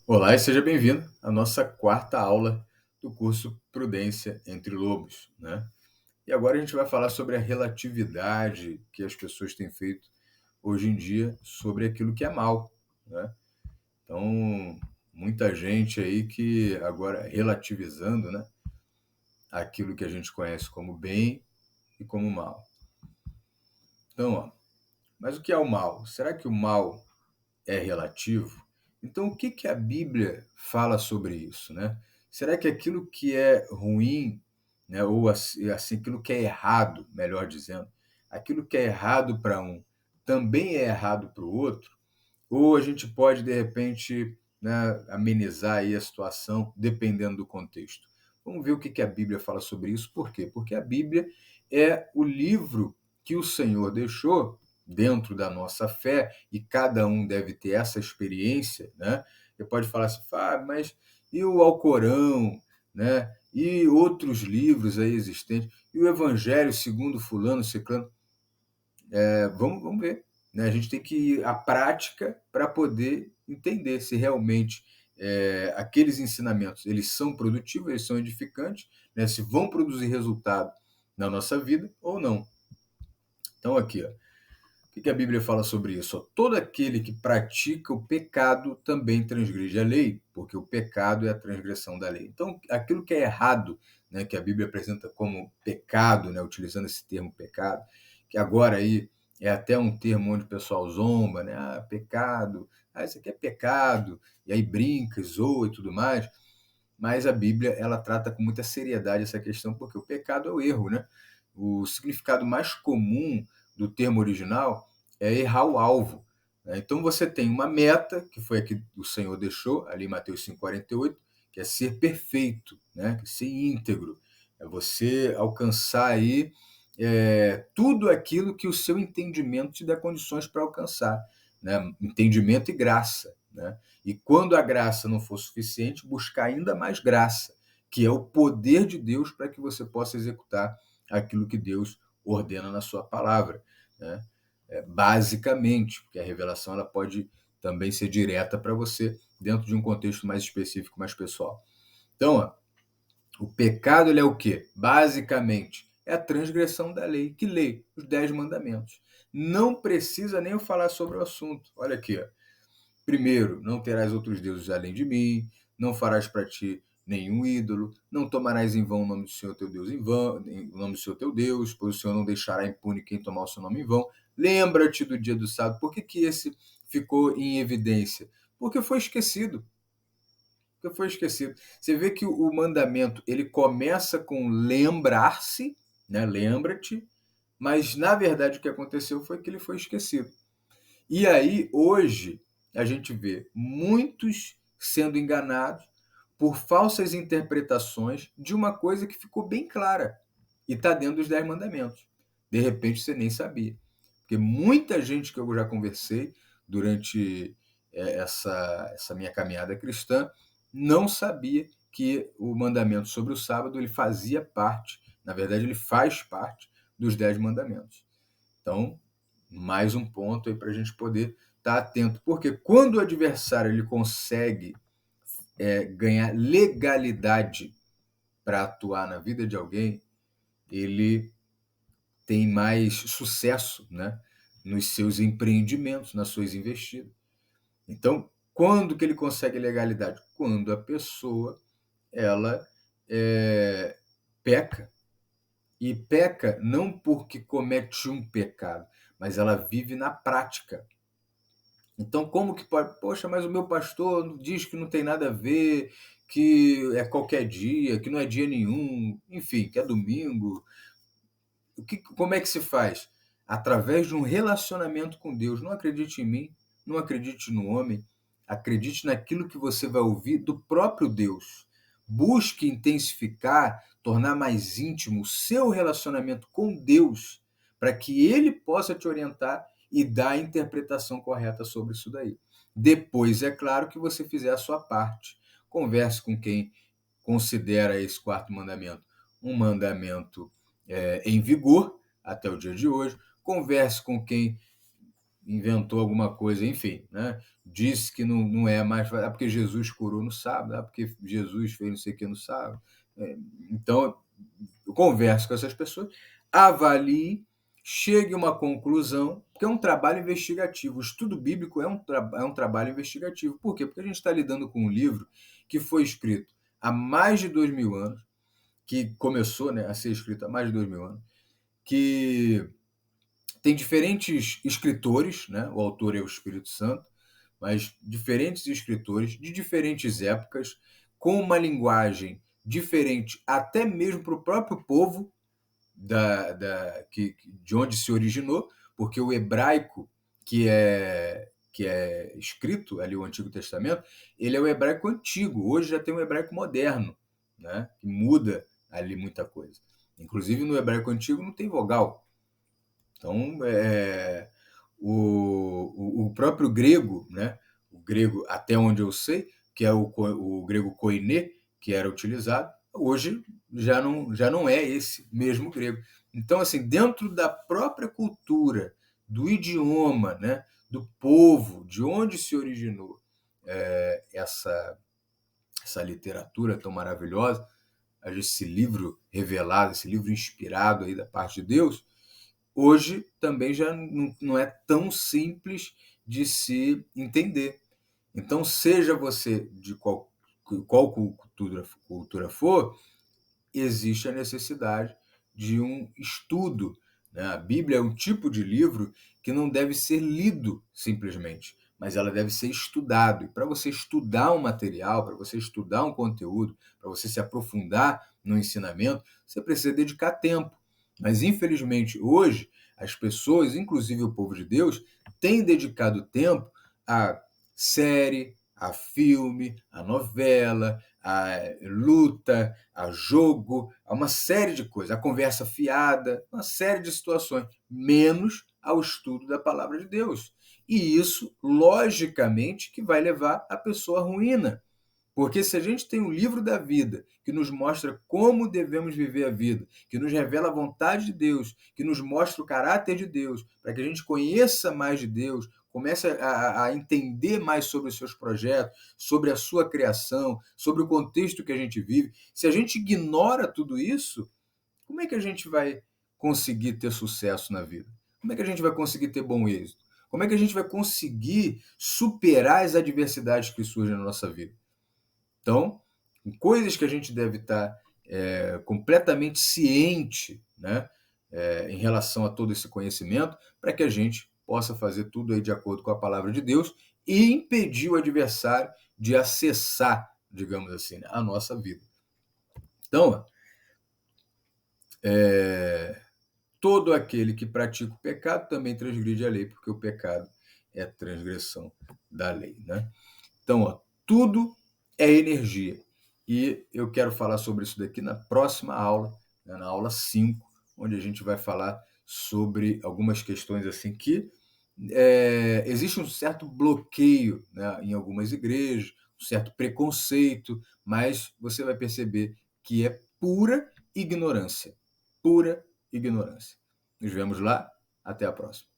Olá e seja bem-vindo à nossa quarta aula do curso Prudência entre Lobos, né? E agora a gente vai falar sobre a relatividade que as pessoas têm feito hoje em dia sobre aquilo que é mal, né? Então, muita gente aí que agora relativizando, né, aquilo que a gente conhece como bem e como mal. Então, ó, mas o que é o mal? Será que o mal é relativo? Então, o que que a Bíblia fala sobre isso, né? Será que aquilo que é ruim, né, ou assim, aquilo que é errado, melhor dizendo, aquilo que é errado para um também é errado para o outro? Ou a gente pode, de repente, né, amenizar aí a situação, dependendo do contexto? Vamos ver o que que a Bíblia fala sobre isso. Por quê? Porque a Bíblia é o livro que o Senhor deixou dentro da nossa fé, e cada um deve ter essa experiência, né? Você pode falar assim, mas e o Alcorão, né? E outros livros aí existentes, e o Evangelho segundo fulano, ciclano? Vamos ver, né? A gente tem que ir à prática para poder entender se realmente aqueles ensinamentos eles são produtivos, eles são edificantes, né? Se vão produzir resultado na nossa vida ou não. Então, aqui, ó, o que a Bíblia fala sobre isso? Ó, todo aquele que pratica o pecado também transgride a lei, porque o pecado é a transgressão da lei. Então, aquilo que é errado, né, que a Bíblia apresenta como pecado, né, utilizando esse termo pecado, que agora aí é até um termo onde o pessoal zomba, né? Ah, pecado, isso aqui é pecado, e aí brinca, zoa e tudo mais. Mas a Bíblia, ela trata com muita seriedade essa questão, porque o pecado é o erro, né? O significado mais comum do termo original é errar o alvo, né? Então você tem uma meta, que foi a que o Senhor deixou, ali em Mateus 5,48, que é ser perfeito, né? Ser íntegro. É você alcançar aí tudo aquilo que o seu entendimento te dá condições para alcançar, né? Entendimento e graça, né? E quando a graça não for suficiente, buscar ainda mais graça, que é o poder de Deus para que você possa executar aquilo que Deus ordena na sua palavra, né? Basicamente, porque a revelação ela pode também ser direta para você dentro de um contexto mais específico, mais pessoal. Então, ó, o pecado ele é o quê? Basicamente, é a transgressão da lei. Que lei? Os 10 mandamentos. Não precisa nem eu falar sobre o assunto. Olha aqui, ó. Primeiro, não terás outros deuses além de mim, não farás para ti nenhum ídolo, não tomarás em vão o nome do Senhor teu Deus em vão, o nome do Senhor teu Deus, pois o Senhor não deixará impune quem tomar o seu nome em vão. Lembra-te do dia do sábado. Por que, que esse ficou em evidência? Porque foi esquecido. Porque foi esquecido. Você vê que o mandamento ele começa com lembrar-se, né? Lembra-te, mas na verdade o que aconteceu foi que ele foi esquecido. E aí, hoje, a gente vê muitos sendo enganados por falsas interpretações de uma coisa que ficou bem clara e está dentro dos 10 mandamentos. De repente, você nem sabia. Porque muita gente que eu já conversei durante essa minha caminhada cristã não sabia que o mandamento sobre o sábado ele fazia parte, na verdade, ele faz parte dos 10 mandamentos. Então, mais um ponto aí para a gente poder estar atento. Porque quando o adversário ele consegue ganhar legalidade para atuar na vida de alguém, ele tem mais sucesso, né, nos seus empreendimentos, nas suas investidas. Então, quando que ele consegue legalidade? Quando a pessoa ela peca. E peca não porque comete um pecado, mas ela vive na prática. Então, como que pode? Poxa, mas o meu pastor diz que não tem nada a ver, que é qualquer dia, que não é dia nenhum, enfim, que é domingo. Como é que se faz? Através de um relacionamento com Deus. Não acredite em mim, não acredite no homem, acredite naquilo que você vai ouvir do próprio Deus. Busque intensificar, tornar mais íntimo o seu relacionamento com Deus, para que ele possa te orientar e dar a interpretação correta sobre isso daí. Depois, é claro que você fizer a sua parte. Converse com quem considera esse quarto mandamento um mandamento em vigor até o dia de hoje. Converse com quem inventou alguma coisa, enfim, né? Disse que não é mais, porque Jesus curou no sábado, porque Jesus fez não sei o que no sábado. Então, eu converso com essas pessoas, avalie, chegue a uma conclusão, porque é um trabalho investigativo. O estudo bíblico é um trabalho investigativo. Por quê? Porque a gente está lidando com um livro que foi escrito há mais de 2000 anos, que começou, né, a ser escrito há mais de 2000 anos, que tem diferentes escritores, né? O autor é o Espírito Santo, mas diferentes escritores de diferentes épocas, com uma linguagem diferente, até mesmo para o próprio povo de onde se originou, porque o hebraico que é escrito ali, o Antigo Testamento, ele é o hebraico antigo. Hoje já tem um hebraico moderno, né? Que muda ali muita coisa. Inclusive no hebraico antigo não tem vogal. Então, o próprio grego, né? O grego, até onde eu sei, que é o grego koiné, que era utilizado, hoje já não é esse mesmo grego. Então, assim, dentro da própria cultura, do idioma, né? Do povo, de onde se originou essa literatura tão maravilhosa, esse livro revelado, esse livro inspirado aí da parte de Deus, hoje também já não é tão simples de se entender. Então, seja você de qual cultura for, existe a necessidade de um estudo, né? A Bíblia é um tipo de livro que não deve ser lido simplesmente, mas ela deve ser estudado. E para você estudar um material, para você estudar um conteúdo, para você se aprofundar no ensinamento, você precisa dedicar tempo. Mas, infelizmente, hoje, as pessoas, inclusive o povo de Deus, têm dedicado tempo a série, a filme, a novela, a luta, a jogo, a uma série de coisas, a conversa fiada, uma série de situações, menos ao estudo da palavra de Deus. E isso, logicamente, que vai levar a pessoa à ruína. Porque se a gente tem um livro da vida que nos mostra como devemos viver a vida, que nos revela a vontade de Deus, que nos mostra o caráter de Deus, para que a gente conheça mais de Deus, comece a entender mais sobre os seus projetos, sobre a sua criação, sobre o contexto que a gente vive. Se a gente ignora tudo isso, como é que a gente vai conseguir ter sucesso na vida? Como é que a gente vai conseguir ter bom êxito? Como é que a gente vai conseguir superar as adversidades que surgem na nossa vida? Então, coisas que a gente deve estar completamente ciente, né, em relação a todo esse conhecimento, para que a gente possa fazer tudo aí de acordo com a palavra de Deus e impedir o adversário de acessar, digamos assim, né, a nossa vida. Então, todo aquele que pratica o pecado também transgride a lei, porque o pecado é transgressão da lei, né? Então, tudo é energia. E eu quero falar sobre isso daqui na próxima aula, né, na aula 5, onde a gente vai falar sobre algumas questões assim que existe um certo bloqueio, né, em algumas igrejas, um certo preconceito, mas você vai perceber que é pura ignorância. Pura ignorância. Nos vemos lá. Até a próxima.